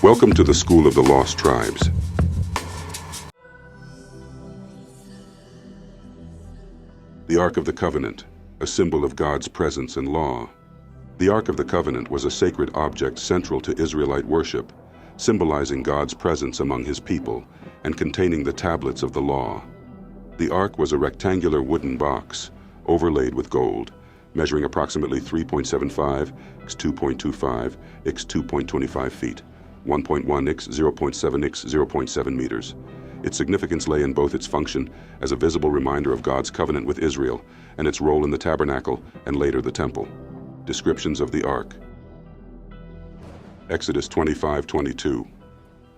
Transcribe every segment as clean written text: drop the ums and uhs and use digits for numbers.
Welcome to the School of the Lost Tribes. The Ark of the Covenant, a symbol of God's presence and law. The Ark of the Covenant was a sacred object central to Israelite worship, symbolizing God's presence among His people and containing the tablets of the law. The Ark was a rectangular wooden box, overlaid with gold, measuring approximately 3.75 x 2.25 x 2.25 feet, 1.1 x 0.7 x 0.7 meters. Its significance lay in both its function as a visible reminder of God's covenant with Israel and its role in the tabernacle and later the temple. Descriptions of the Ark. Exodus 25:22.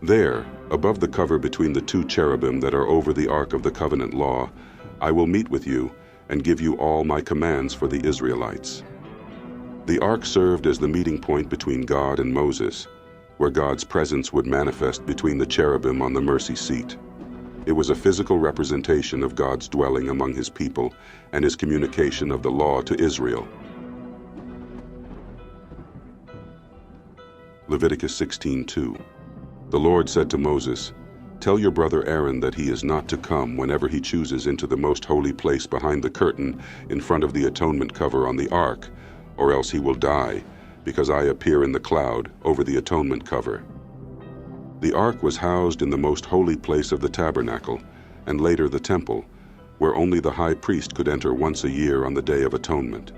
There, above the cover between the two cherubim that are over the Ark of the Covenant law, I will meet with you and give you all my commands for the Israelites. The Ark served as the meeting point between God and Moses, where God's presence would manifest between the cherubim on the mercy seat. It was a physical representation of God's dwelling among His people and His communication of the law to Israel. Leviticus 16:2. The Lord said to Moses, "Tell your brother Aaron that he is not to come whenever he chooses into the most holy place behind the curtain in front of the atonement cover on the ark, or else he will die, because I appear in the cloud over the atonement cover." The ark was housed in the most holy place of the tabernacle, and later the temple, where only the high priest could enter once a year on the Day of Atonement.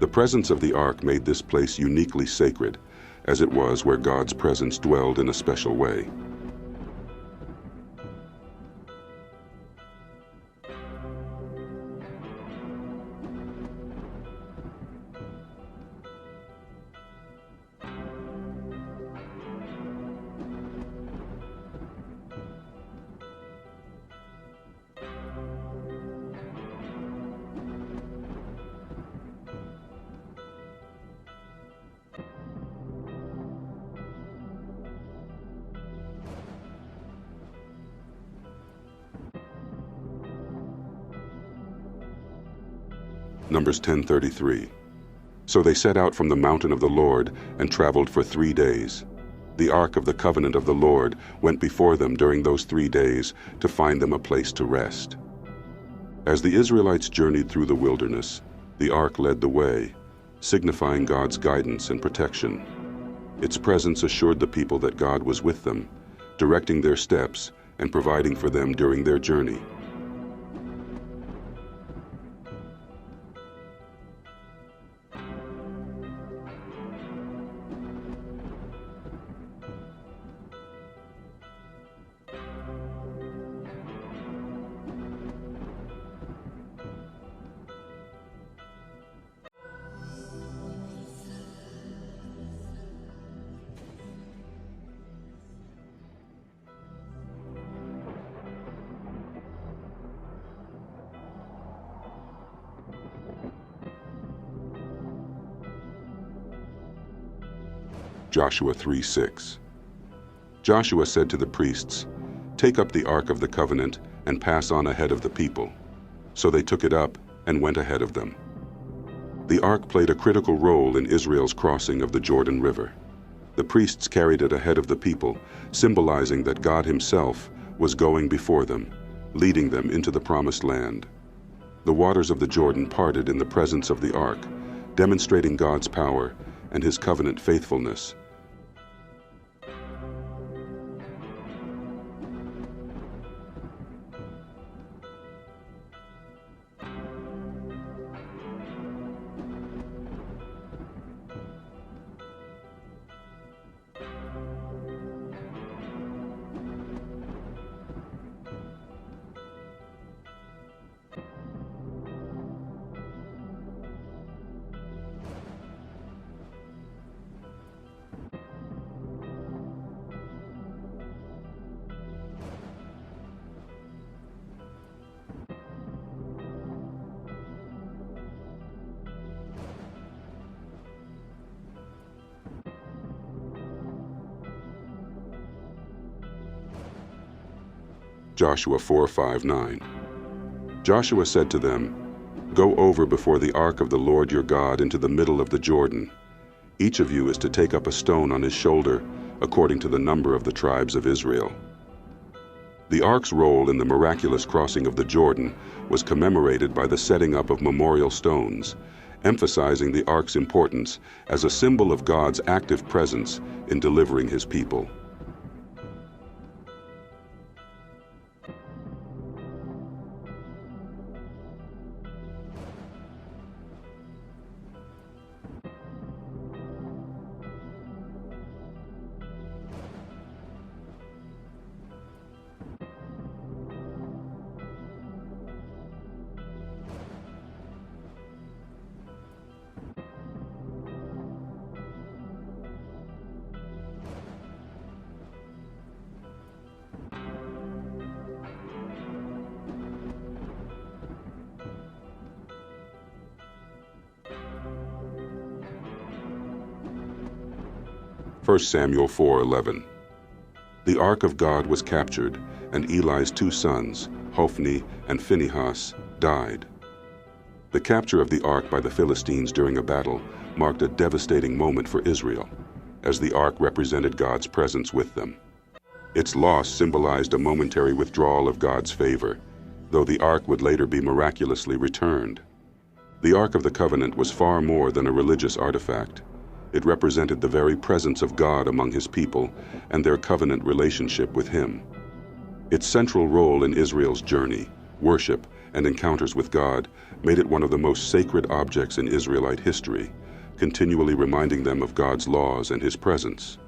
The presence of the ark made this place uniquely sacred, as it was where God's presence dwelled in a special way. Numbers 10:33. So they set out from the mountain of the Lord and traveled for 3 days. The ark of the covenant of the Lord went before them during those 3 days to find them a place to rest. As the Israelites journeyed through the wilderness, the ark led the way, signifying God's guidance and protection. Its presence assured the people that God was with them, directing their steps and providing for them during their journey. Joshua 3:6. Joshua said to the priests, "Take up the Ark of the Covenant and pass on ahead of the people." So they took it up and went ahead of them. The Ark played a critical role in Israel's crossing of the Jordan River. The priests carried it ahead of the people, symbolizing that God Himself was going before them, leading them into the Promised Land. The waters of the Jordan parted in the presence of the Ark, demonstrating God's power and His covenant faithfulness. Joshua 4:5-9. Joshua said to them, "Go over before the ark of the Lord your God into the middle of the Jordan. Each of you is to take up a stone on his shoulder, according to the number of the tribes of Israel. The ark's role in the miraculous crossing of the Jordan was commemorated by the setting up of memorial stones, emphasizing the ark's importance as a symbol of God's active presence in delivering his people. First Samuel 4:11. The ark of God was captured, and Eli's two sons, Hophni and Phinehas, died. The capture of the ark by the Philistines during a battle marked a devastating moment for Israel, as the ark represented God's presence with them. Its loss symbolized a momentary withdrawal of God's favor, though the ark would later be miraculously returned. The Ark of the Covenant was far more than a religious artifact. It represented the very presence of God among his people and their covenant relationship with him. Its central role in Israel's journey, worship, and encounters with God made it one of the most sacred objects in Israelite history, continually reminding them of God's laws and his presence.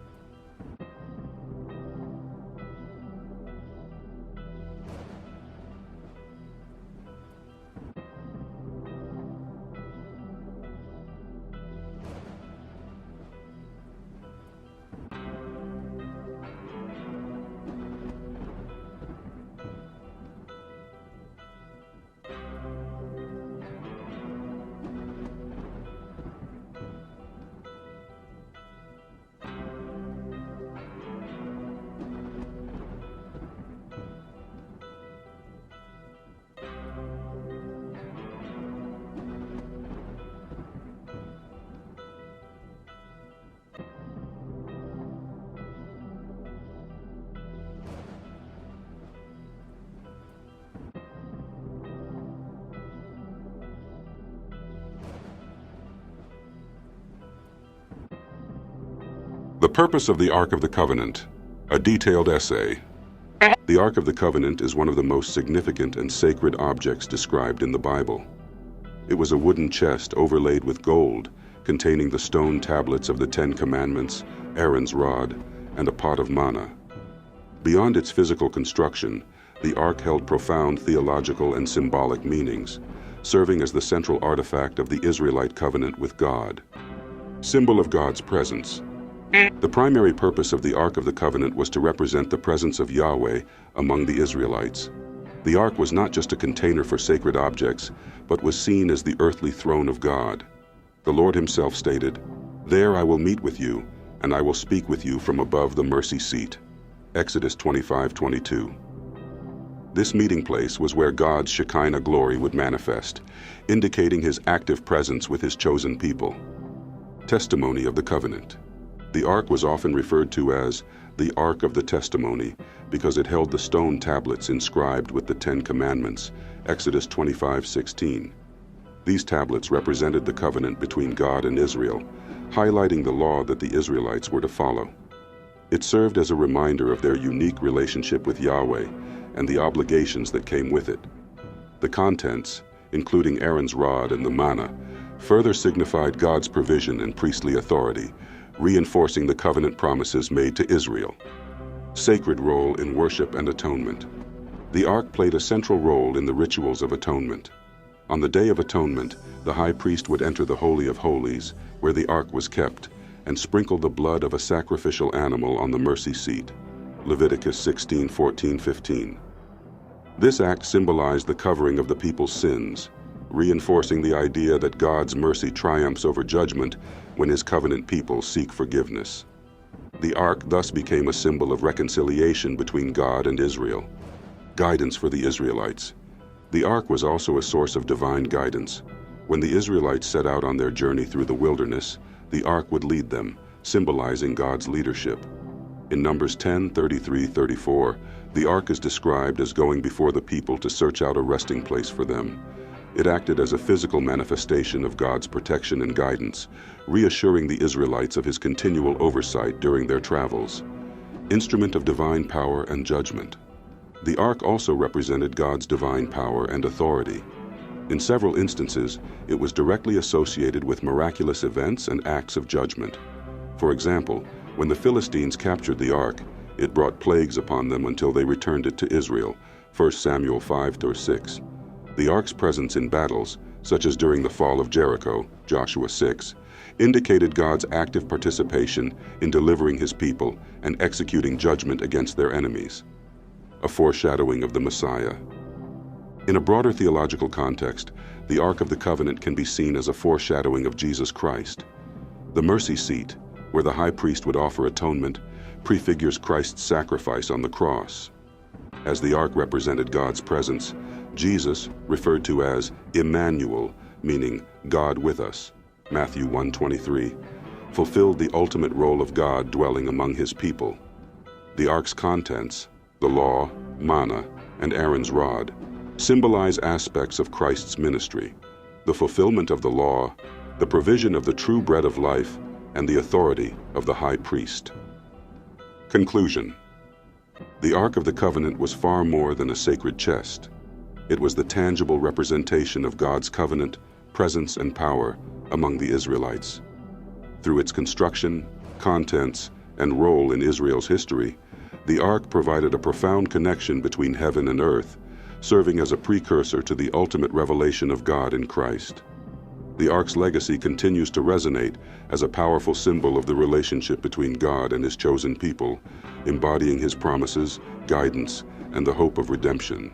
The purpose of the Ark of the Covenant, a detailed essay. The Ark of the Covenant is one of the most significant and sacred objects described in the Bible. It was a wooden chest overlaid with gold, containing the stone tablets of the Ten Commandments, Aaron's rod, and a pot of manna. Beyond its physical construction, the Ark held profound theological and symbolic meanings, serving as the central artifact of the Israelite covenant with God. Symbol of God's presence. The primary purpose of the Ark of the Covenant was to represent the presence of Yahweh among the Israelites. The Ark was not just a container for sacred objects, but was seen as the earthly throne of God. The Lord himself stated, "There I will meet with you, and I will speak with you from above the mercy seat." Exodus 25:22. This meeting place was where God's Shekinah glory would manifest, indicating his active presence with his chosen people. Testimony of the Covenant. The Ark was often referred to as the Ark of the Testimony because it held the stone tablets inscribed with the Ten Commandments, Exodus 25:16. These tablets represented the covenant between God and Israel, highlighting the law that the Israelites were to follow. It served as a reminder of their unique relationship with Yahweh and the obligations that came with it. The contents, including Aaron's rod and the manna, further signified God's provision and priestly authority, reinforcing the covenant promises made to Israel. Sacred role in worship and atonement. The Ark played a central role in the rituals of atonement. On the Day of Atonement, the high priest would enter the Holy of Holies, where the Ark was kept, and sprinkle the blood of a sacrificial animal on the mercy seat. Leviticus 16:14-15. This act symbolized the covering of the people's sins, reinforcing the idea that God's mercy triumphs over judgment when his covenant people seek forgiveness. The Ark thus became a symbol of reconciliation between God and Israel. Guidance for the Israelites. The Ark was also a source of divine guidance. When the Israelites set out on their journey through the wilderness, the Ark would lead them, symbolizing God's leadership. In Numbers 10:33-34, the ark is described as going before the people to search out a resting place for them. It acted as a physical manifestation of God's protection and guidance, reassuring the Israelites of his continual oversight during their travels. Instrument of divine power and judgment. The ark also represented God's divine power and authority. In several instances, it was directly associated with miraculous events and acts of judgment. For example, when the Philistines captured the ark, it brought plagues upon them until they returned it to Israel, 1 Samuel 5:6. The ark's presence in battles, such as during the fall of Jericho, Joshua 6, indicated God's active participation in delivering his people and executing judgment against their enemies. A foreshadowing of the Messiah. In a broader theological context, the Ark of the Covenant can be seen as a foreshadowing of Jesus Christ. The mercy seat, where the high priest would offer atonement, prefigures Christ's sacrifice on the cross. As the Ark represented God's presence, Jesus, referred to as Emmanuel, meaning God with us, Matthew 1:23, fulfilled the ultimate role of God dwelling among his people. The ark's contents, the law, manna, and Aaron's rod, symbolize aspects of Christ's ministry, the fulfillment of the law, the provision of the true bread of life, and the authority of the high priest. Conclusion. The Ark of the Covenant was far more than a sacred chest. It was the tangible representation of God's covenant, presence, and power among the Israelites. Through its construction, contents, and role in Israel's history, the Ark provided a profound connection between heaven and earth, serving as a precursor to the ultimate revelation of God in Christ. The Ark's legacy continues to resonate as a powerful symbol of the relationship between God and his chosen people, embodying his promises, guidance, and the hope of redemption.